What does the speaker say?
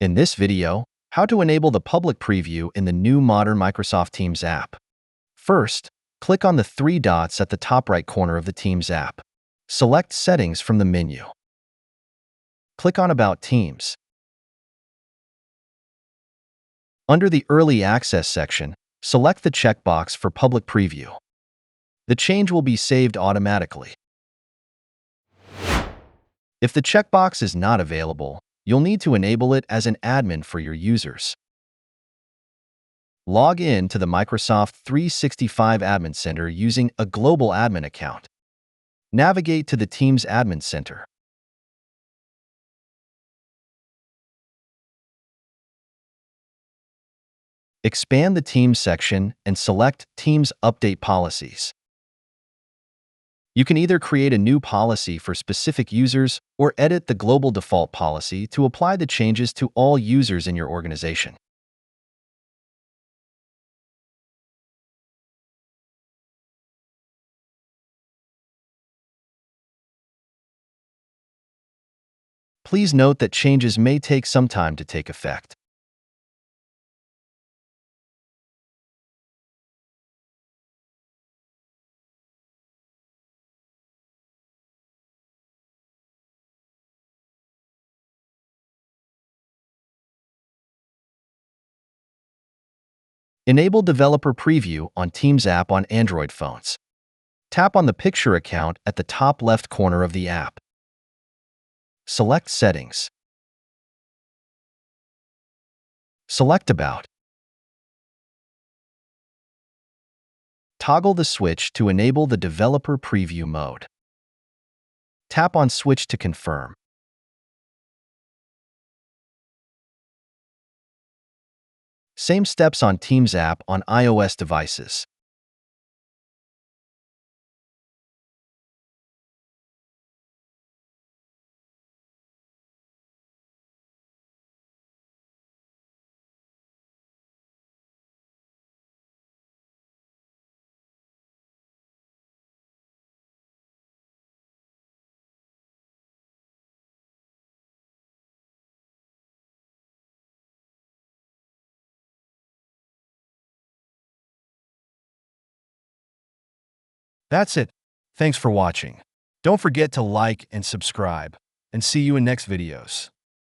In this video, how to enable the public preview in the new modern Microsoft Teams app. First, click on the three dots at the top right corner of the Teams app. Select Settings from the menu. Click on About Teams. Under the Early Access section, select the checkbox for Public Preview. The change will be saved automatically. If the checkbox is not available, you'll need to enable it as an admin for your users. Log in to the Microsoft 365 Admin Center using a global admin account. Navigate to the Teams Admin Center. Expand the Teams section and select Teams Update Policies. You can either create a new policy for specific users or edit the global default policy to apply the changes to all users in your organization. Please note that changes may take some time to take effect. Enable Developer Preview on Teams app on Android phones. Tap on the picture account at the top left corner of the app. Select Settings. Select About. Toggle the switch to enable the Developer Preview mode. Tap on Switch to confirm. Same steps on Teams app on iOS devices. That's it. Thanks for watching. Don't forget to like and subscribe, and see you in next videos.